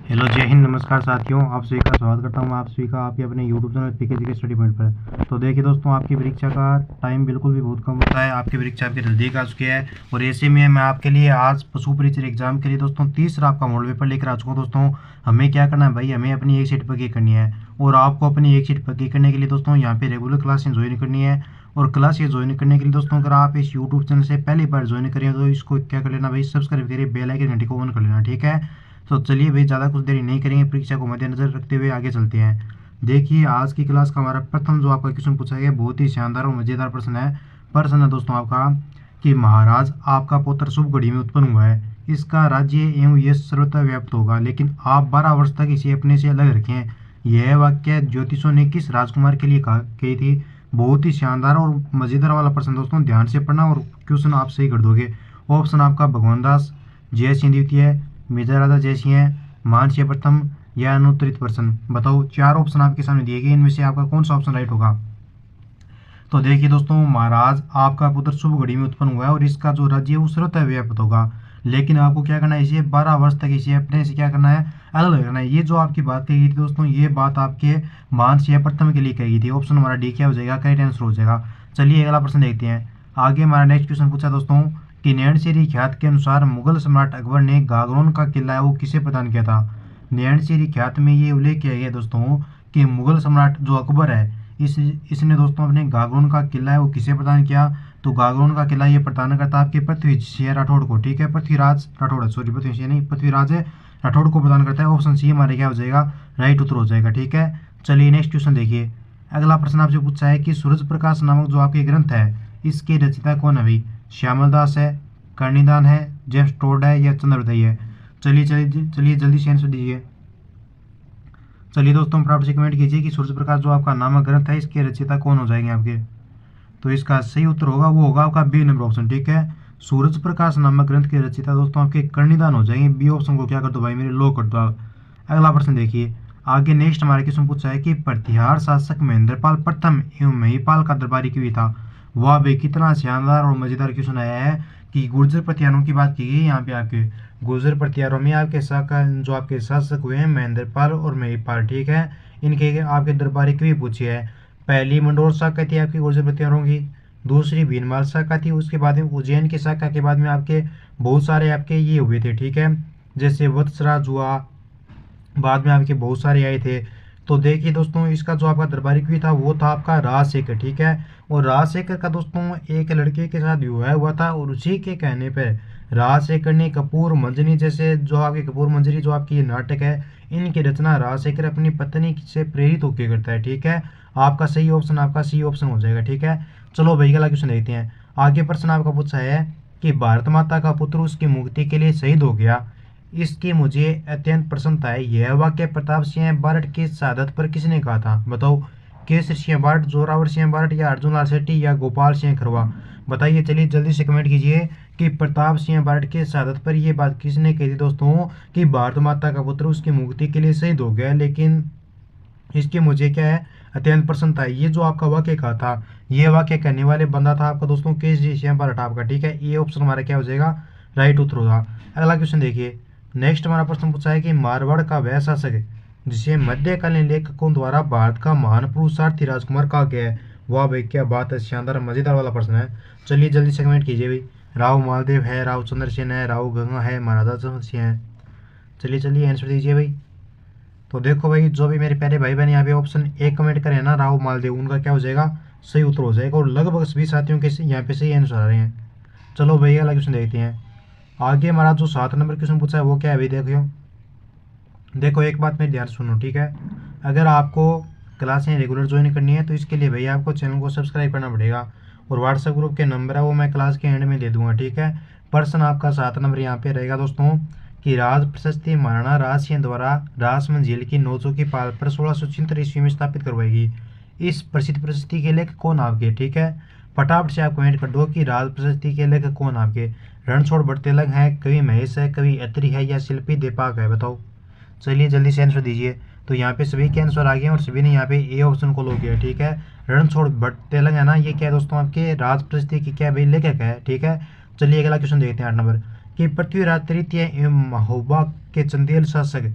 Hello, जय हिंद, नमस्कार साथियों। आप सभी का स्वागत करता हूं। आप सभी का आपके अपने यूट्यूब चैनल पीके के स्टडी पॉइंट पर। तो देखिए दोस्तों, आपकी परीक्षा का टाइम बिल्कुल भी बहुत कम होता है। आपकी परीक्षा आपके नज़दीक आ चुकी है और ऐसे में मैं आपके लिए आज पशु परीक्षा एग्जाम के लिए दोस्तों तीसरा आपका मॉडल पेपर लेकर आ चुका हूँ। दोस्तों हमें क्या करना है भाई, हमें अपनी एक सीट पक्की करनी है। और आपको अपनी एक सीट पक्की करने के लिए दोस्तों यहाँ पे रेगुलर क्लासें ज्वाइन करनी है। और क्लासेस ज्वाइन करने के लिए दोस्तों अगर आप इस यूट्यूब चैनल से पहली बार ज्वाइन करें तो इसको क्या कर लेना भाई, सब्सक्राइब करिए, बेल आइकन घंटी को ऑन कर लेना, ठीक है। तो चलिए भाई, ज़्यादा कुछ देरी नहीं करेंगे, परीक्षा को मद्देनजर रखते हुए आगे चलते हैं। देखिए आज की क्लास का हमारा प्रथम जो आपका क्वेश्चन पूछा गया बहुत ही शानदार और मज़ेदार प्रश्न है। प्रश्न है दोस्तों आपका कि महाराज आपका पुत्र शुभ घड़ी में उत्पन्न हुआ है, इसका राज्य एवं यश सर्वत्र व्याप्त होगा, लेकिन आप 12 वर्ष तक इसे अपने से अलग रखें। यह वाक्य ज्योतिषों ने किस राजकुमार के लिए कही थी। बहुत ही शानदार और मज़ेदार वाला प्रश्न दोस्तों, ध्यान से पढ़ना और क्वेश्चन आप सही कर दोगे। ऑप्शन आपका भगवान दास, जय सिंह द्वितीय, मेजर राजा जयसिंह, मानसिंह प्रथम या अनुत्तरित प्रश्न। बताओ, चार ऑप्शन आपके सामने दिए गए, इनमें से आपका कौन सा ऑप्शन राइट होगा। तो देखिए दोस्तों, महाराज आपका पुत्र शुभ घड़ी में उत्पन्न हुआ है और इसका जो राज्य है वो सर्वत्र व्याप्त होगा, लेकिन आपको क्या करना है, इसे 12 वर्ष तक इसे अपने से क्या करना है, अलग रखना है। ये जो आपकी बात कही गई थी दोस्तों, ये बात आपके मानसिंह प्रथम के लिए कही गई थी। ऑप्शन हमारा डी क्या हो जाएगा, करेक्ट आंसर हो जाएगा। चलिए अगला प्रश्न देखते हैं। आगे हमारा नेक्स्ट क्वेश्चन पूछा दोस्तों कि नैनसेरी ख्यात के अनुसार मुगल सम्राट अकबर ने गागरोन का किला है वो किसे प्रदान किया था। नैनसेरी ख्यात में ये उल्लेख किया गया दोस्तों कि मुगल सम्राट जो अकबर है इसने दोस्तों अपने गागरोन का किला है वो किसे प्रदान किया। तो गागरोन का किला ये प्रदान करता आपके पृथ्वी सिंह राठौड़ को, ठीक है, पृथ्वीराज राठौड़, सॉरी पृथ्वी सिंह नहीं, पृथ्वीराज राठौड़ को प्रदान करता है। ऑप्शन सी हमारे क्या हो जाएगा, राइट उत्तर हो जाएगा, ठीक है। चलिए नेक्स्ट क्वेश्चन देखिए। अगला प्रश्न आपसे पूछा है कि सूरज प्रकाश नामक जो आपके ग्रंथ है इसके रचयिता कौन है भाई। श्यामल दास है, कर्णिदान है, जेम्स टोड है या चंद्रोदय है। चलिए चलिए चलिए जल्दी से आंसर दीजिए। चलिए दोस्तों फटाफट से कमेंट कीजिए कि सूर्य प्रकाश जो आपका नामक ग्रंथ है इसके रचयिता कौन हो जाएंगे आपके। तो इसका सही उत्तर होगा वो होगा आपका बी नंबर ऑप्शन, ठीक है। सूरज प्रकाश नामक ग्रंथ के रचयिता दोस्तों आपके कर्णिदान हो जाएंगे। बी ऑप्शन को क्या कर दो भाई मेरे, लो कर दो आप। अगला प्रश्न देखिए। आगे नेक्स्ट हमारे क्वेश्चन पूछा है कि प्रतिहार शासक महेंद्रपाल प्रथम एवं महिपाल का दरबारी क्यों था। वाह भाई, कितना शानदार और मजेदार क्वेश्चन आया है कि गुर्जर प्रतिहारों की बात की गई यहाँ पे। आपके गुर्जर प्रतिहारों में आपके जो आपके शासक हुए हैं महेंद्रपाल और महिपाल, ठीक है, इनके आपके दरबारी क्यों पूछी है। पहली मंडोर शाखा थी आपकी गुर्जर प्रतिहारों की, दूसरी भीनमाल शाखा थी, उसके बाद में उज्जैन की शाखा के बाद में आपके बहुत सारे आपके ये हुए थे, ठीक है, जैसे वत्सराज हुआ, बाद में आपके बहुत सारे आए थे। तो देखिए दोस्तों, इसका जो आपका दरबारी क्यों था वो था आपका राजशेखर, ठीक है। और राजशेखर का दोस्तों एक लड़के के साथ विवाह हुआ था और उसी के कहने पर राजशेखर ने कपूर मंजरी जैसे जो आपके कपूर मंजरी जो आपकी ये नाटक है इनकी रचना राजशेखर अपनी पत्नी से प्रेरित होकर करता है, ठीक है। आपका सही ऑप्शन आपका सी ऑप्शन हो जाएगा, ठीक है। चलो भाई अगला क्वेश्चन देखते हैं। आगे प्रश्न आपका पूछा है कि भारत माता का पुत्र उसकी मुक्ति के लिए शहीद हो गया, इसकी मुझे अत्यंत प्रसन्नता है। यह वाक्य प्रताप सिंह बारट की शहादत पर किसने कहा था। बताओ, केसरी सिंह बारट, जोरावर सिंह बारट या अर्जुन लाल सेठी या गोपाल सिंह खरवा। बताइए, चलिए जल्दी से कमेंट कीजिए कि प्रताप सिंह बारट की शहादत पर यह बात किसने कही थी दोस्तों कि भारत माता का पुत्र उसकी मुक्ति के लिए शहीद हो गया, लेकिन इसकी मुझे क्या है, अत्यंत प्रसन्नता है। ये जो आपका वाक्य कहा था, ये वाक्य कहने वाले बंदा था आपका दोस्तों केसरी सिंह बारट आपका, ठीक है। ये ऑप्शन हमारा क्या हो जाएगा, राइट उत्तर होगा। अगला क्वेश्चन देखिए। नेक्स्ट हमारा प्रश्न पूछा है कि मारवाड़ का वह शासक जिसे मध्यकालीन लेखकों द्वारा भारत का महान पुरुषार्थी राजकुमार कहा गया है। वाह भाई, क्या बात है, शानदार मजेदार वाला प्रश्न है। चलिए जल्दी से कमेंट कीजिए भाई। राव मालदेव है, राव चंद्रसेन है, राव गंगा है, महाराजा चंद्र सिंह है। चलिए चलिए आंसर दीजिए भाई। तो देखो भाई, जो भी मेरे प्यारे भाई बहन यहाँ पे ऑप्शन ए कमेंट करें ना, राव मालदेव, उनका क्या हो जाएगा, सही उत्तर हो जाएगा। और लगभग सभी साथियों के यहाँ पे सही आंसर आ रहे हैं। चलो भाई अगला क्वेश्चन देखते हैं। आगे हमारा जो 7 नंबर क्वेश्चन पूछा है वो क्या है भाई, देखो एक बात मेरी ध्यान सुनो, ठीक है। अगर आपको क्लासें रेगुलर ज्वाइन करनी है तो इसके लिए भाई आपको चैनल को सब्सक्राइब करना पड़ेगा और व्हाट्सएप ग्रुप के नंबर है वो मैं क्लास के एंड में दे दूंगा, ठीक है। प्रश्न आपका 7 नंबर यहाँ पे रहेगा दोस्तों कि राज प्रशस्ति महाराणा राज सिंह द्वारा राजमहल झील की नौचों की पाल पर 1676 ईस्वी में स्थापित करवाएगी। इस प्रसिद्ध प्रशस्ति के लेखक कौन आपके, ठीक है। फटाफट से आप कमेंट कर दो कि राज प्रशस्ति के लेखक कौन आपके। रणछोड़ बड़तेलंग है, कवि महेश है, कवि अत्रि है या शिल्पी दीपक है। बताओ, चलिए जल्दी से आंसर दीजिए। तो यहाँ पे सभी के आंसर आ गए और सभी ने यहाँ पे ए ऑप्शन को लो किया, ठीक है। रणछोड़ बड़तेलंग है ना, ये क्या है दोस्तों आपके राज प्रशस्ति की क्या भाई लेखक है, ठीक है। चलिए अगला क्वेश्चन देखते हैं 8 नंबर कि पृथ्वीराज तृतीय एवं महोबा के चंदेल शासक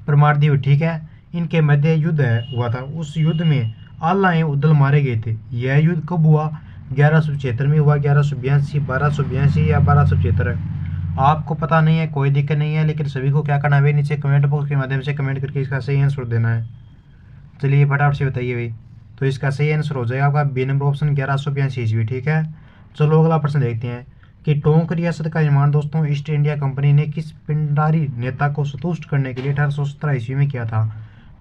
परमारदीव, ठीक है, इनके मध्य युद्ध हुआ था। उस युद्ध में आल्हा एवं उद्दल मारे गए थे। यह युद्ध कब हुआ? 1176 में हुआ, 1182, 1282 या 1276। आपको पता नहीं है, कोई दिक्कत नहीं है, लेकिन सभी को क्या करना है, नीचे कमेंट बॉक्स के माध्यम से कमेंट करके इसका सही आंसर देना है। चलिए फटाफट से बताइए भाई। तो इसका सही आंसर हो जाएगा आपका बी नंबर ऑप्शन 1182 ईस्वी, ठीक है। चलो अगला प्रश्न देखते हैं कि टोंक रियासत का निर्माण दोस्तों ईस्ट इंडिया कंपनी ने किस पिंडारी नेता को संतुष्ट करने के लिए 1817 ईस्वी में किया था?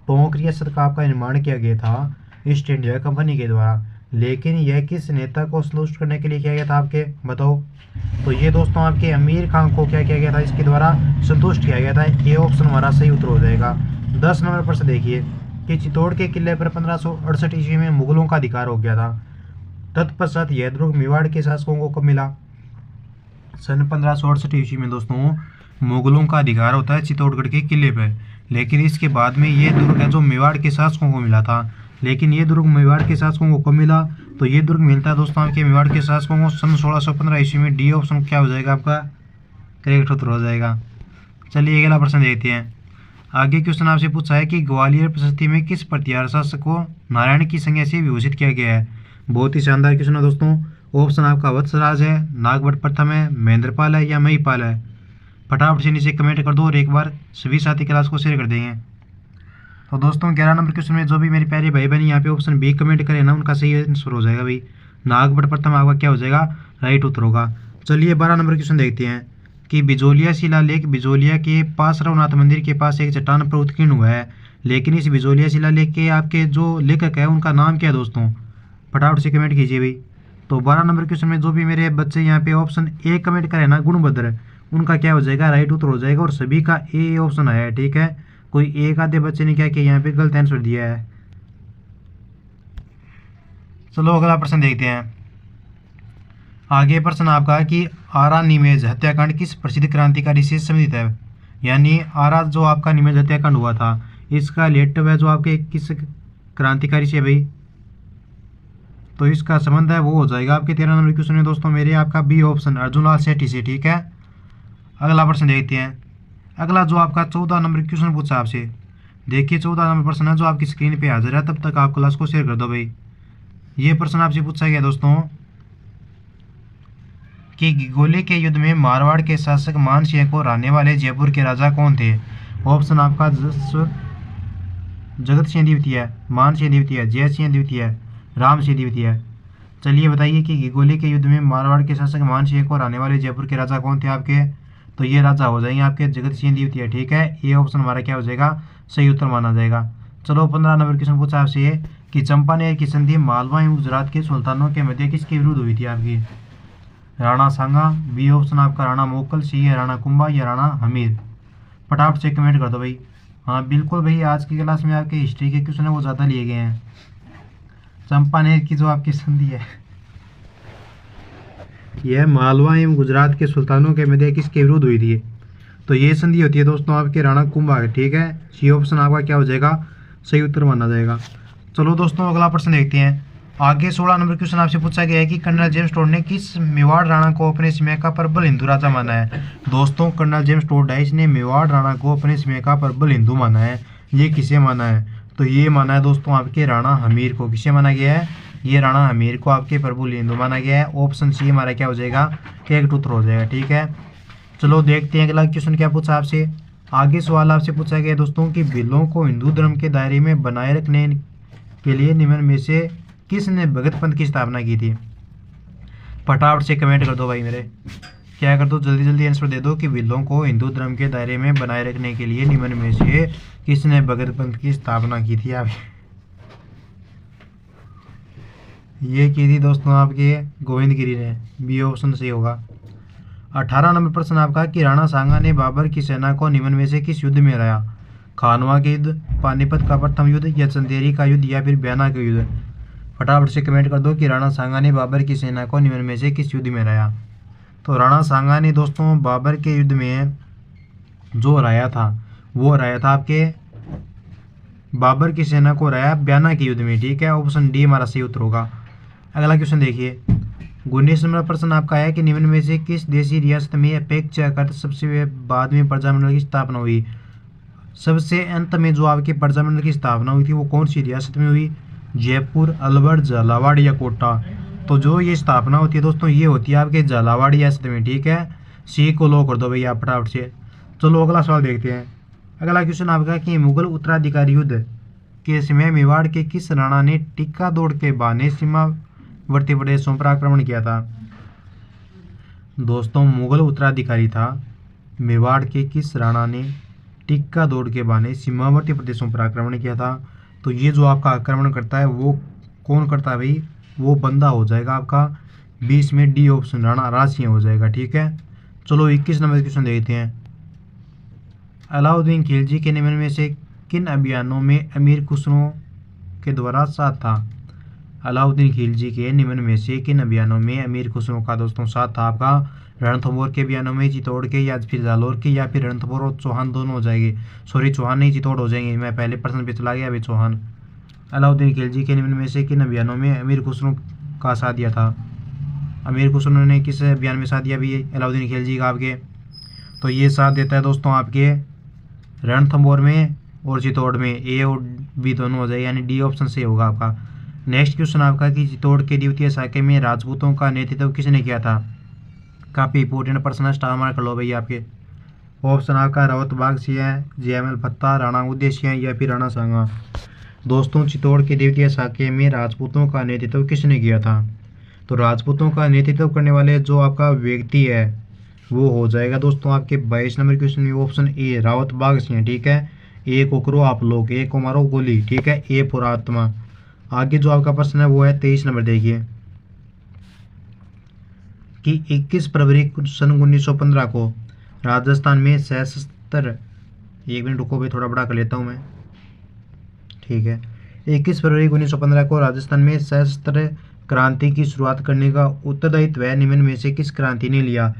टोंक रियासत का आपका निर्माण किया गया था ईस्ट इंडिया कंपनी के द्वारा, लेकिन यह किस नेता को संतुष्ट करने के लिए किया गया था आपके बताओ? तो ये दोस्तों आपके अमीर खान को क्या किया गया था, इसके द्वारा संतुष्ट किया गया था। ये ऑप्शन हमारा सही उत्तर हो जाएगा। 10 नंबर प्रश्न देखिए कि चित्तौड़ के किले पर 1568 ईस्वी में मुगलों का अधिकार हो गया था। तत्पश्चात यह दुर्ग मेवाड़ के शासकों को कब मिला? सन 1568 ईस्वी में दोस्तों मुगलों का अधिकार होता है चित्तौड़गढ़ के किले पर, लेकिन इसके बाद में ये दुर्ग है जो मेवाड़ के शासकों को मिला था। लेकिन ये दुर्ग मेवाड़ के शासकों को कब मिला? तो ये दुर्ग मिलता है दोस्तों आपके मेवाड़ के शासकों को सन 1615 ईस्वी में। डी ऑप्शन क्या हो जाएगा आपका करेक्ट उत्तर हो जाएगा। चलिए अगला प्रश्न देखते हैं। आगे क्वेश्चन आपसे पूछा है कि ग्वालियर प्रशस्ति में किस प्रतिहार शासक को नारायण की संज्ञा से विभूषित किया गया है? बहुत ही शानदार क्वेश्चन है दोस्तों। ऑप्शन आपका वत्सराज है, नागभट्ट प्रथम है, महेंद्रपाल है या महिपाल है। फटाफट से नीचे कमेंट कर दो और एक बार सभी साथी क्लास को शेयर कर देंगे। तो दोस्तों 11 नंबर क्वेश्चन में जो भी मेरी प्यारी भाई बहन यहाँ पे ऑप्शन बी कमेंट करें ना, उनका सही आंसर हो जाएगा भाई। नागभट्ट प्रथम आपका क्या हो जाएगा राइट उत्तर होगा। चलिए 12 नंबर क्वेश्चन देखते हैं कि बिजोलिया शिलालेख बिजोलिया के पास रघुनाथ मंदिर के पास एक चट्टान पर उत्कीर्ण हुआ है, लेकिन इस बिजोलिया शिलालेख के आपके जो लेखक है उनका नाम क्या है दोस्तों? फटाफट से कमेंट कीजिए भाई। तो 12 नंबर क्वेश्चन में जो भी मेरे बच्चे यहाँ पे ऑप्शन ए कमेंट करें ना गुणभद्र, उनका क्या हो जाएगा राइट उत्तर हो जाएगा। और सभी का ए ऑप्शन आया है, ठीक है। कोई एक आधे बच्चे ने क्या किया यहाँ पे गलत आंसर दिया है। चलो अगला प्रश्न देखते हैं। आगे प्रश्न आपका कि आरा निमेज हत्याकांड किस प्रसिद्ध क्रांतिकारी से संबंधित है? यानी आरा जो आपका निमेज हत्याकांड हुआ था इसका रिलेटिव है जो आपके किस क्रांतिकारी से भाई? तो इसका संबंध है वो हो जाएगा आपके 13 नंबर क्वेश्चन में दोस्तों मेरे आपका बी ऑप्शन अर्जुनलाल सेठी से, ठीक है। अगला प्रश्न देखते हैं। अगला जो आपका 14 नंबर क्वेश्चन पूछा आपसे, देखिए 14 नंबर प्रश्न है जो आपकी स्क्रीन पे हाजिर है, तब तक आप क्लास को शेयर कर दो भाई। ये प्रश्न आपसे पूछा गया दोस्तों कि गिगोले के युद्ध में मारवाड़ के शासक मान सिंह को हराने वाले जयपुर के राजा कौन थे? ऑप्शन आपका जगत सिंह द्वितीय, मान सिंह द्वितीय, जय सिंह द्वितीय, राम सिंह द्वितीय। चलिए बताइए कि गिगोले के युद्ध में मारवाड़ के शासक मान सिंह को हराने वाले जयपुर के राजा कौन थे आपके? तो ये राजा हो जाएंगे आपके जगत सिंह द्वितीय, ठीक है। ये ऑप्शन हमारा क्या हो जाएगा सही उत्तर माना जाएगा। चलो 15 नंबर क्वेश्चन पूछा आपसे ये कि चंपानेर की संधि मालवा एवं गुजरात के सुल्तानों के मध्य किसके विरुद्ध हुई थी आपकी? राणा सांगा, बी ऑप्शन आपका राणा मोकल, सी है राणा कुंभा या राणा हमीर। फटाफट से कमेंट कर दो भाई। हाँ बिल्कुल भाई, आज की क्लास में आपके हिस्ट्री के क्वेश्चन है वो ज़्यादा लिए गए हैं। चंपानेर की जो आपकी संधि है यह मालवा एवं गुजरात के सुल्तानों के मध्य किसके विरुद्ध हुई थी? तो ये संधि होती है दोस्तों आपके राणा कुंभा के, ठीक है। सी ऑप्शन आपका क्या हो जाएगा सही उत्तर माना जाएगा। चलो दोस्तों अगला प्रश्न देखते हैं। आगे 16 नंबर क्वेश्चन आपसे पूछा गया है कि कर्नल जेम्स टोड ने किस मेवाड़ राणा को अपने समय का प्रबल हिंदू राजा माना है? दोस्तों कर्नल जेम्स टोड है इसने मेवाड़ राणा को अपने समय का प्रबल हिंदू माना है। ये किसे माना है? तो ये माना है दोस्तों आपके राणा हमीर को। किसे माना गया है? ये राणा हमीर को आपके प्रबल हिंदू माना गया है। ऑप्शन सी हमारा क्या हो जाएगा करेक्ट उत्तर हो जाएगा, ठीक है। चलो देखते हैं अगला क्वेश्चन क्या पूछा आपसे। आगे सवाल आपसे पूछा गया दोस्तों कि बिलों को हिंदू धर्म के दायरे में बनाए रखने के लिए निम्न में से किसने भगत पंथ की स्थापना की थी? फटाफट से कमेंट कर दो भाई मेरे, क्या कर दो जल्दी जल्दी आंसर दे दो कि बिलों को हिंदू धर्म के दायरे में बनाए रखने के लिए निम्न में से किसने भगत पंथ की स्थापना की थी? आप ये की थी दोस्तों आपके गोविंद गिरी ने। बी ऑप्शन सही होगा। 18 नंबर प्रश्न आपका कि राणा सांगा ने बाबर की सेना को निम्न में से किस युद्ध में हराया? खानवा के युद्ध, पानीपत का प्रथम युद्ध या चंदेरी का युद्ध या फिर बयाना का युद्ध। फटाफट से कमेंट कर दो कि राणा सांगा ने बाबर की सेना को निम्न में से किस युद्ध में हराया? तो राणा सांगा ने दोस्तों बाबर के युद्ध में जो हराया था वो हराया था आपके बाबर की सेना को हराया बयाना के युद्ध में, ठीक है। ऑप्शन डी हमारा सही उत्तर होगा। अगला क्वेश्चन देखिए। 19 नंबर प्रश्न आपका है कि निम्न में से किस देशी रियासत में अपेक्षाकृत सबसे बाद में प्रजामंडल की स्थापना हुई? सबसे अंत में जो आपके प्रजामंडल की स्थापना हुई थी वो कौन सी रियासत में हुई? जयपुर, अलवर, झालावाड़ या कोटा? तो जो ये स्थापना होती है दोस्तों ये होती है आपके झालावाड़ रियासत में, ठीक है। सी को लो कर दो भैया फटाफट से। चलो अगला सवाल देखते हैं। अगला क्वेश्चन आपका कि मुगल उत्तराधिकारी युद्ध के समय मेवाड़ के किस राणा ने टिक्का दौड़ के बहाने सीमावर्ती प्रदेशों पर आक्रमण किया था? दोस्तों मुगल उत्तराधिकारी था मेवाड़ के किस राणा ने टिक्का दौड़ के बहाने सीमावर्ती प्रदेशों पर आक्रमण किया था? तो ये जो आपका आक्रमण करता है वो कौन करता है भाई? वो बंदा हो जाएगा आपका 20 में डी ऑप्शन राणा राजसिंह हो जाएगा, ठीक है। चलो 21 नंबर क्वेश्चन देखते हैं। अलाउद्दीन खिलजी के नियमन में से किन अभियानों में अमीर खुसरो के द्वारा साथ था? अलाउद्दीन खिलजी के नियमन में से किन अभियानों में अमीर खुसरो का दोस्तों साथ था? आपका रणथंभौर के अभियानों में, चित्तौड़ के या फिर जालौर के, या फिर रणथंभौर और चौहान दोनों हो जाएंगे। सॉरी चौहान नहीं, चित्तौड़ हो जाएंगे। मैं पहले प्रश्न पे चला गया, अभी चौहान। अलाउद्दीन खिलजी के नियमन में से किन अभियानों में अमीर खुसरो का साथ दिया था? अमीर खुसरो ने किस अभियान में साथ दिया भी अलाउद्दीन खिलजी का आपके? तो ये साथ देता है दोस्तों आपके रणथंभौर में और चित्तौड़ में। ए और बी दोनों हो जाएगा, यानी डी ऑप्शन से होगा आपका। नेक्स्ट क्वेश्चन आपका कि चित्तौड़ के द्वितीय शाखे में राजपूतों का नेतृत्व किसने किया था? काफ़ी इंपॉर्टेंट प्रश्न, स्टार मार्क लो भैया आपके। ऑप्शन आपका रावत बाग सिंह है, जयमल भत्ता, राणा उदय सिंह या फिर राणा सांगा। दोस्तों चित्तौड़ के द्वितीय शाखे में राजपूतों का नेतृत्व किसने किया था? तो राजपूतों का नेतृत्व करने वाले जो आपका व्यक्ति है वो हो जाएगा दोस्तों आपके 22 नंबर क्वेश्चन में ऑप्शन ए रावत बाग सिंह, ठीक है। ए को करो आप लोग, ए को मारो गोली, ठीक है। ए पुरात्मा। आगे जो आपका प्रश्न है वो है 23 नंबर, देखिए कि 21 फरवरी सन 1915 को राजस्थान में सशस्त्र, एक मिनट रुको भाई थोड़ा बड़ा कर लेता हूँ मैं, ठीक है। 21 फरवरी 1915 को राजस्थान में सशस्त्र क्रांति की शुरुआत करने का उत्तरदायित्व निम्न में से किस क्रांति ने लिया?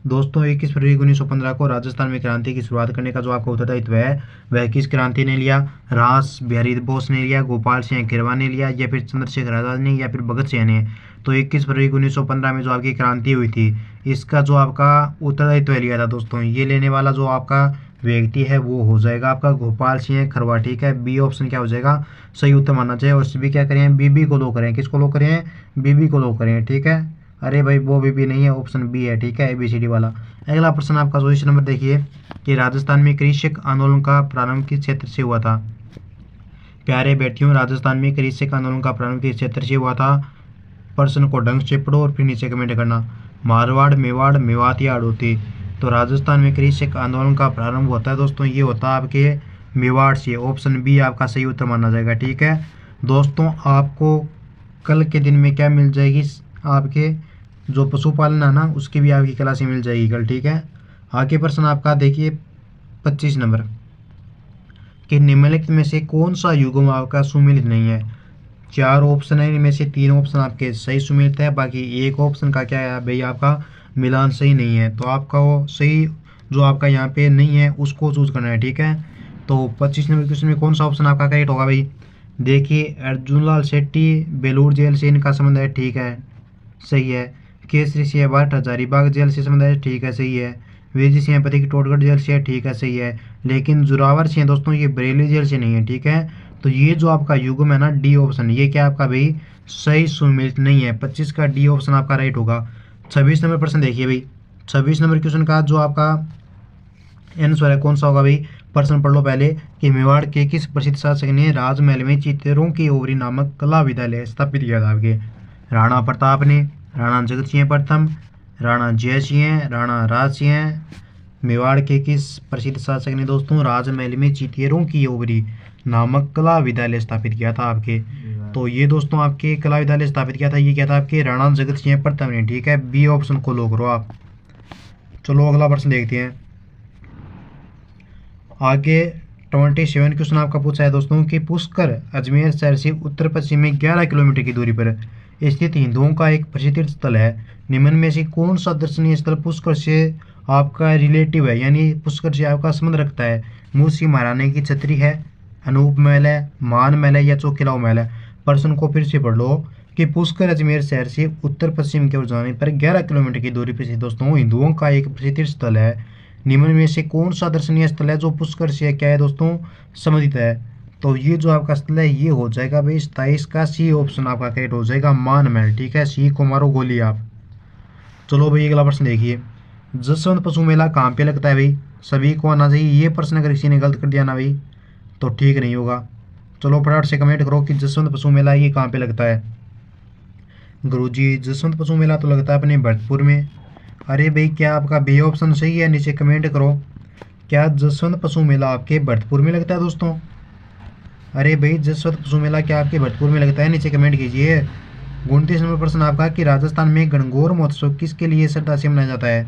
दोस्तों 21 फरवरी 1915 को राजस्थान में क्रांति की शुरुआत करने का जो आपका उत्तरदायित्व है वह किस क्रांति ने लिया? रास बिहारी बोस ने लिया, गोपाल सिंह खिरवा ने लिया, या फिर चंद्रशेखर आजाद ने, या फिर भगत सिंह ने? तो 21 फरवरी 1915 में जो आपकी क्रांति हुई थी इसका जो आपका उत्तरदायित्व लिया था दोस्तों, ये लेने वाला जो आपका व्यक्ति है वो हो जाएगा आपका गोपाल सिंह खरवा, ठीक है। बी ऑप्शन क्या हो जाएगा? सही उत्तर मानना चाहिए। और भी क्या करें? बीबी को लो करें। किसको लो करें? बीबी को लो करें, ठीक है। अरे भाई वो बीबी नहीं है, ऑप्शन बी है, ठीक है, ABCD वाला। अगला प्रश्न आपका 24 नंबर देखिए कि राजस्थान में कृषक आंदोलन का प्रारंभ किस क्षेत्र से हुआ था? प्यारे बेटियों राजस्थान में कृषक आंदोलन का प्रारंभ किस क्षेत्र से हुआ था? प्रश्न को ढंग से पढ़ो और फिर नीचे कमेंट करना। मारवाड़, मेवाड़, मेवात या हड़ौती? तो राजस्थान में कृषक आंदोलन का प्रारंभ होता है दोस्तों, ये होता है आपके मेवाड़ से। ऑप्शन बी आपका सही उत्तर माना जाएगा, ठीक है। दोस्तों आपको कल के दिन में क्या मिल जाएगी? आपके जो पशुपालन है ना उसकी भी आपकी क्लास मिल जाएगी कल, ठीक है। आगे प्रश्न आपका देखिए 25 नंबर कि निम्नलिखित में से कौन सा युग्म आपका सुमेलित नहीं है? 4 ऑप्शन है, इनमें से 3 ऑप्शन आपके सही सुमेलित है, बाकी एक ऑप्शन का क्या है भाई आपका मिलान सही नहीं है। तो आपका वो सही जो आपका यहाँ पे नहीं है उसको चूज करना है, ठीक है। तो 25 नंबर क्वेश्चन में कौन सा ऑप्शन आपका करेक्ट होगा भाई? देखिए अर्जुन लाल शेट्टी बेलूर जेल से इनका संबंध है, ठीक है, सही है। केसरी सिंह भट्ट हजारीबाग जेल से संबंध है, ठीक है, सही है। वीरजी सिंह पति की टोटगढ़ जेल से है, ठीक है, सही है। लेकिन जोरावर सिंह दोस्तों ये बरेली जेल से नहीं है, ठीक है। तो ये जो आपका युग्म है ना डी ऑप्शन, ये क्या आपका भाई सही सुमेलित नहीं है। 25 का डी ऑप्शन आपका राइट होगा। 26 नंबर प्रश्न देखिए भाई, 26 नंबर क्वेश्चन का जो आपका आंसर है कौन सा होगा भाई? प्रश्न पढ़ लो पहले कि मेवाड़ के किस प्रसिद्ध शासक ने राजमहल में चित्रों की ओवरी नामक कला विद्यालय स्थापित किया था? आपके राणा प्रताप ने, राणा जगत सिंह प्रथम, राणा जय सिंह, राणा राज सिंह। मेवाड़ के किस प्रसिद्ध शासक ने दोस्तों राजमहल में चित्रों की ओवरी नामक कला विद्यालय स्थापित किया था? आपके तो ये दोस्तों आपके कला विद्यालय स्थापित किया था, ये क्या था आपके राणा जगत सिंह प्रथम ने, ठीक है। बी ऑप्शन को लो करो आप। चलो अगला प्रश्न देखते हैं। आगे 27 क्वेश्चन आपका पूछा है दोस्तों कि पुष्कर अजमेर शहर से उत्तर पश्चिम में 11 किलोमीटर की दूरी पर स्थित हिंदुओं का एक प्रसिद्ध तीर्थ स्थल है। निम्न में से कौन सा दर्शनीय स्थल पुष्कर से आपका रिलेटिव है, यानी पुष्कर से आपका संबंध रखता है? मूसी महारानी की छतरी है, अनूप महल है, मान महल है, या चौकिलाव महल है? प्रश्न को फिर से पढ़ लो कि पुष्कर अजमेर शहर से उत्तर पश्चिम की ओर जाने पर 11 किलोमीटर की दूरी पर स्थित दोस्तों हिंदुओं का एक प्रसिद्ध तीर्थ स्थल है। निम्न में से कौन सा दर्शनीय स्थल है जो पुष्कर से क्या है दोस्तों संबंधित है? तो ये जो आपका स्थल है ये हो जाएगा भाई 27 का सी ऑप्शन आपका करेक्ट हो जाएगा, मान महल। ठीक है, सी को मारो गोली आप। चलो भाई अगला प्रश्न देखिए, जसवंत पशु मेला कहाँ पे लगता है भाई? सभी को आना चाहिए। ये प्रश्न अगर किसी ने गलत कर दिया ना भाई तो ठीक नहीं होगा। चलो फटाफट से कमेंट करो कि जसवंत पशु मेला ये कहाँ पे लगता है। गुरुजी जसवंत पशु मेला तो लगता है अपने भरतपुर में। अरे भाई क्या आपका बी ऑप्शन सही है? नीचे कमेंट करो, क्या जसवंत पशु मेला आपके भरतपुर में लगता है दोस्तों? अरे भाई जसवंत पशु मेला क्या आपके भरतपुर में लगता है? नीचे कमेंट कीजिए। 29 नंबर प्रश्न आपका कि राजस्थान में गणगौर महोत्सव किसके लिए श्रद्धा से मनाया जाता है?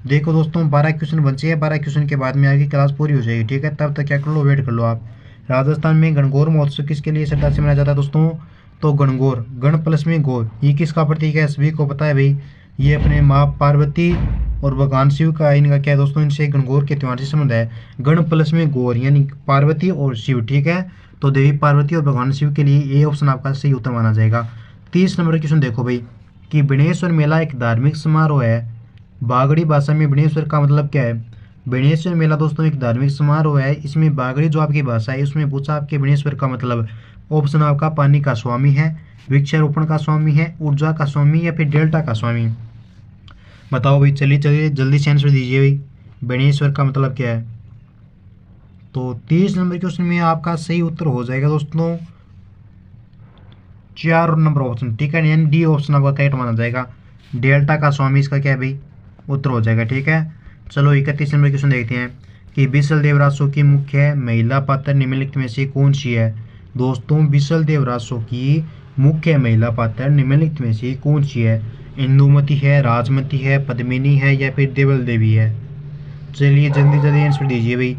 देखो दोस्तों 12 क्वेश्चन बचे हैं, 12 क्वेश्चन के बाद में आगे क्लास पूरी हो जाएगी। ठीक है, तब तक क्या कर लो, वेट कर लो आप। राजस्थान में गणगौर महोत्सव किसके लिए श्रद्धा से मनाया जाता है दोस्तों? तो गणगौर, गण प्लस में गौर, ये किसका प्रतीक है? सभी को पता है भाई, ये अपने माँ पार्वती और भगवान शिव का इनका क्या है दोस्तों, इनसे गणगौर के त्यौहार से संबंध है। गण प्लस में गौर यानी पार्वती और शिव। ठीक है, तो देवी पार्वती और भगवान शिव के लिए ए ऑप्शन आपका सही उत्तर माना जाएगा। 30 नंबर क्वेश्चन देखो भाई कि बेणेश्वर मेला एक धार्मिक समारोह है। बागड़ी भाषा में बेणेश्वर का मतलब क्या है? बेणेश्वर मेला दोस्तों एक धार्मिक समारोह है। इसमें बागड़ी जो आपकी भाषा है उसमें पूछा आपके बेणेश्वर का मतलब। ऑप्शन आपका पानी का स्वामी है, वृक्षारोपण का स्वामी है, ऊर्जा का स्वामी या फिर डेल्टा का स्वामी। बताओ भाई, चलिए चलिए जल्दी से आंसर दीजिए भाई, बेणेश्वर का मतलब क्या है? तो 30 नंबर क्वेश्चन में आपका सही उत्तर हो जाएगा दोस्तों 4 नंबर ऑप्शन। ठीक है, यानी डी ऑप्शन आपका करेक्ट माना जाएगा। डेल्टा का स्वामी इसका क्या है भाई उत्तर हो जाएगा। ठीक है, चलो 31 नंबर क्वेश्चन देखते हैं कि बिसल देवरासो की मुख्य महिला पात्र निम्नलिखित में से कौन सी है? दोस्तों बिसल देवरासो की मुख्य महिला पात्र निम्नलिखित में से कौन सी है? इंदुमती है, राजमती है, पद्मिनी है या फिर देवल देवी है? चलिए जल्दी जल्दी आंसर दीजिए भाई।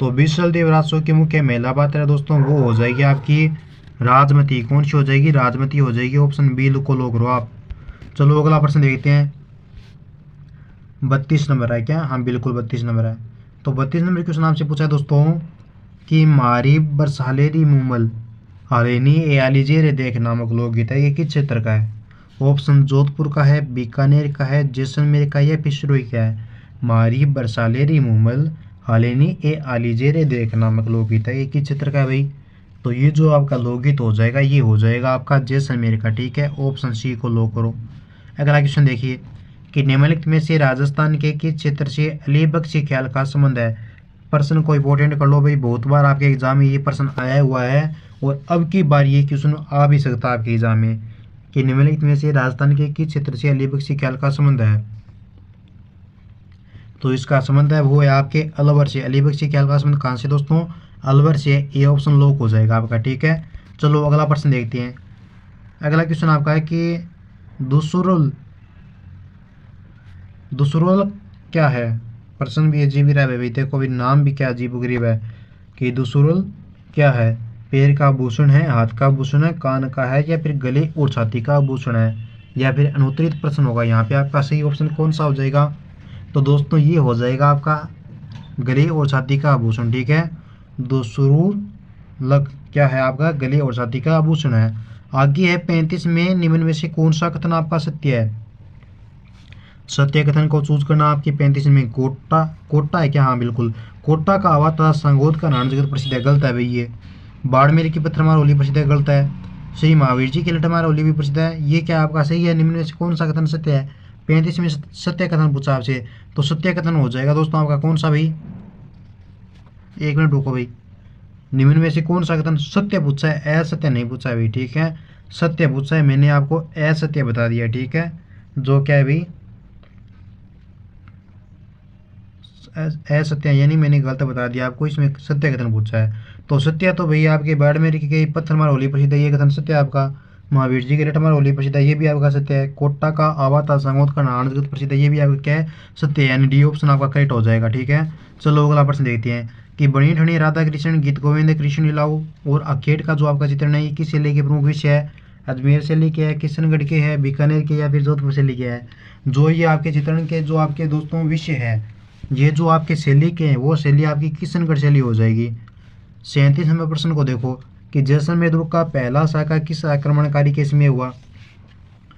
तो बिसल देवरासो की मुख्य महिला पात्र है दोस्तों वो हो जाएगी आपकी राजमती। कौन सी हो जाएगी? राजमती हो जाएगी। ऑप्शन बी को लो करो आप। चलो अगला प्रश्न देखते हैं, 32 नंबर है क्या? हाँ बिल्कुल 32 नंबर है। तो 32 नंबर क्वेश्चन आपसे पूछा है दोस्तों कि मारी बरसालेरी मुमल हालेनी ए आलीजेरे देख नामक लोकगीत है, ये किस क्षेत्र का है? ऑप्शन जोधपुर का है, बीकानेर का है, जैसलमेर का या फिर सिरोही का है? मारी बरसालेरी मुमल हालेनी ए आलीजेरे देख नामक लोकगीत है, ये किस क्षेत्र का है भाई? तो ये जो आपका लोकगीत हो जाएगा ये हो जाएगा आपका जैसलमेर का। ठीक है, ऑप्शन सी को लो करो। अगला क्वेश्चन देखिए कि निम्नलिखित में से राजस्थान के किस क्षेत्र से अलीबख्शी ख्याल का संबंध है? प्रश्न को इंपॉर्टेंट कर लो भाई, बहुत बार आपके एग्जाम में ये प्रश्न आया हुआ है और अब की बार ये क्वेश्चन आ भी सकता है आपके एग्जाम में कि निम्नलिखित में से राजस्थान के किस क्षेत्र से अलीबख्शी ख्याल का संबंध है? तो इसका संबंध है वो है आपके अलवर से। अलीबख्शी ख्याल का संबंध कहाँ से दोस्तों? अलवर से। ये ऑप्शन लॉक हो जाएगा आपका। ठीक है, चलो अगला प्रश्न देखते हैं। अगला क्वेश्चन आपका है कि दुसुरुल क्या है? प्रश्न भी अजीब ही रहा है भाई, देखो भी नाम भी क्या अजीब गरीब है कि दुसुरुल क्या है? पैर का आभूषण है, हाथ का आभूषण है, कान का है या फिर गले और छाती का आभूषण है या फिर अनुत्तरित प्रश्न होगा। यहाँ पे आपका सही ऑप्शन कौन सा हो जाएगा? तो दोस्तों ये हो जाएगा आपका गले और छाती का आभूषण। ठीक है, दुसुरुल क्या है आपका? गले और छाती का आभूषण है। आगे है 35 में निम्न में से कौन सा कथन आपका सत्य है? सत्य कथन को चूज करना आपकी 35 में कोटा है क्या? हाँ बिल्कुल, कोटा का आवा तथा संगोद का नारायण जगत प्रसिद्ध है, गलत है भाई ये। बाड़मेर की पत्थरमार होली प्रसिद्ध है, गलत है। श्री महावीर जी की लठमार होली भी प्रसिद्ध है, ये क्या आपका सही है? निम्न में से कौन सा कथन सत्य है? 35 में सत्य कथन पूछा आपसे, तो सत्य कथन हो जाएगा दोस्तों आपका कौन सा भाई? एक मिनट रुको भाई, निम्न में से कौन सा कथन सत्य पूछा है, असत्य नहीं पूछा है भाई। ठीक है, सत्य पूछा है, मैंने आपको असत्य बता दिया। ठीक है, जो क्या है भाई असत्य, यानी मैंने गलत बता दिया आपको, इसमें सत्य कथन पूछा है। तो सत्य तो भैया आपके बाड़मेर की पत्थरमार होली प्रसिद्ध है, ये कथन सत्य है आपका। महावीर जी की लठमार होली प्रसिद्ध है, ये भी आपका सत्य है। कोटा का आवाता संगोद का नारायण जगत प्रसिद्ध है, ये भी आपका क्या है? सत्य है, यानी डी ऑप्शन आपका करेक्ट हो जाएगा। ठीक है, चलो अगला प्रश्न देखते हैं कि बनी ठनी राधा कृष्ण गीत गोविंद कृष्ण लीलाओं और अखेट का जो आपका चित्रण है ये किस शैली के प्रमुख विषय है? अजमेर शैली के है, किशनगढ़ के है, बीकानेर के या फिर जोधपुर शैली के है? जो ये आपके चित्रण के जो आपके दोस्तों विषय है, ये जो आपके शैली के हैं वो शैली आपकी किशनगढ़ शैली हो जाएगी। 37 नंबर प्रश्न को देखो कि जैसलमेर दुर्ग का पहला शाखा किस आक्रमणकारी केस में हुआ?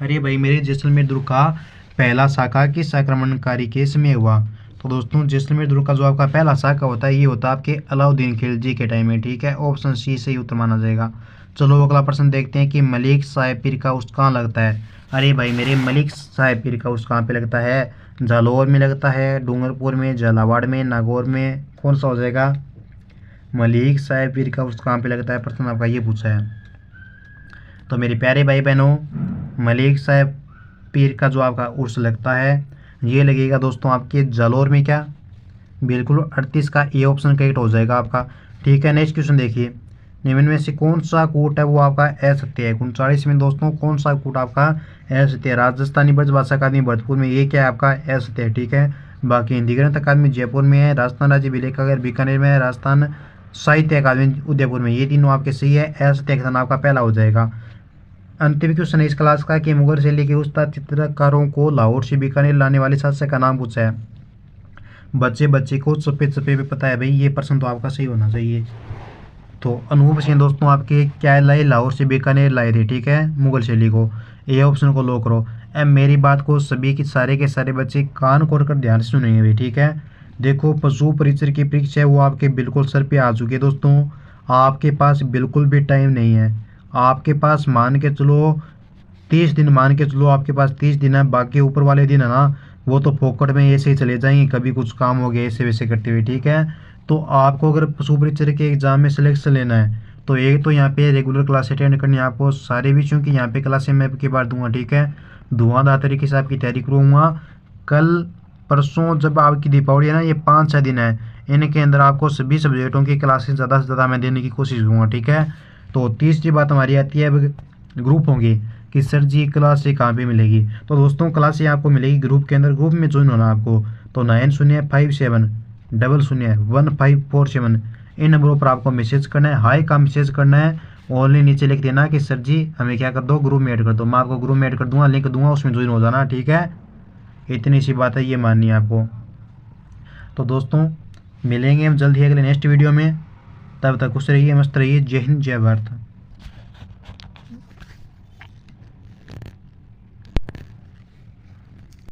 अरे भाई मेरे जैसलमेर दुर्ग का पहला शाखा किस आक्रमणकारी केस में हुआ? तो दोस्तों जैसलमेर दुर्ग का जो आपका पहला साका होता है ये होता है आपके अलाउद्दीन खिलजी के टाइम में, ठीक है। ऑप्शन सी सही उत्तर माना जाएगा। चलो अगला प्रश्न देखते हैं कि मलिक साहिब पीर का उर्स कहाँ लगता है। अरे भाई मेरे, मलिक साहिब पीर का उर्स कहाँ पे लगता है? जालौर में लगता है, डूंगरपुर में, झालावाड़ में, नागौर में, कौन सा हो जाएगा? मलिक साहिब पीर का उर्स कहाँ पे लगता है, प्रश्न आपका ये पूछा है। तो मेरे प्यारे भाई बहनों, मलिक साहिब पीर का जो आपका उर्स लगता है ये लगेगा दोस्तों आपके जालौर में। क्या? बिल्कुल 38 का ए ऑप्शन करेक्ट हो जाएगा आपका, ठीक है। नेक्स्ट क्वेश्चन देखिए, निम्न में से कौन सा कूट है वो आपका असत्य है? 39 में दोस्तों कौन सा कूट आपका असत्य है? राजस्थानी ब्रजभाषा अकादमी भरतपुर में ये क्या है आपका असत्य है, ठीक है। बाकी हिंदी ग्रंथ अकादमी जयपुर में है, राजस्थान राज्य विलेखागार बीकानेर में है, राजस्थान साहित्य अकादमी उदयपुर में, ये तीनों आपके सही है। असत्य का आपका पहला हो जाएगा। अंतिम क्वेश्चन इस क्लास का कि मुगल शैली के उस्ताद चित्रकारों को लाहौर से बीकानेर लाने वाले शासक का नाम पूछा है। बच्चे को चप्पे चप्पे पे पता है भाई, ये प्रश्न तो आपका सही होना चाहिए। तो अनूप सिंह दोस्तों आपके क्या लाए? लाहौर से बीकानेर लाए थे, ठीक है, मुगल शैली को। ए ऑप्शन को लो करो। अब मेरी बात को सभी के सारे बच्चे कान खोल कर ध्यान से सुनेंगे भाई, ठीक है। देखो पशु परिचर की परीक्षा है वो आपके बिल्कुल सर पे आ चुकी है दोस्तों। आपके पास बिल्कुल भी टाइम नहीं है। आपके पास मान के चलो 30 दिन, मान के चलो आपके पास 30 दिन है। बाकी ऊपर वाले दिन है ना वो तो फोकट में ऐसे ही चले जाएंगे, कभी कुछ काम हो गया ऐसे वैसे करते हुए, ठीक है। तो आपको अगर पशु परिचर के एग्जाम में सिलेक्शन लेना है तो एक तो यहाँ पे रेगुलर क्लास अटेंड करनी है आपको सारे विषयों की। यहाँ पे क्लासें मैं आपकी बार दूंगा, ठीक है। धुआंधार तरीके से आपकी तैयारी करूँगा। कल परसों जब आपकी दीपावली है ना, ये 5-6 दिन है, इनके अंदर आपको सभी सब्जेक्टों की क्लासेस ज़्यादा से ज़्यादा मैं देने की कोशिश करूँगा, ठीक है। तो तीसरी बात हमारी आती है अब ग्रुपों की, कि सर जी क्लास ये कहाँ पे मिलेगी। तो दोस्तों क्लास ये आपको मिलेगी ग्रुप के अंदर। ग्रुप में ज्वाइन होना आपको तो 9057001547 इन नंबरों पर आपको मैसेज करना है, हाई का मैसेज करना है। ओनली नीचे लिख देना कि सर जी हमें क्या कर दो, ग्रुप में ऐड कर दो। मैं आपको ग्रुप में ऐड कर दूंगा, लिंक दूंगा, उसमें ज्वाइन हो जाना, ठीक है। इतनी सी बात है, ये माननी है आपको। तो दोस्तों मिलेंगे हम जल्द ही अगले नेक्स्ट वीडियो में। तब तक खुश रहिए, मस्त रहिए। जय हिंद, जय भारत।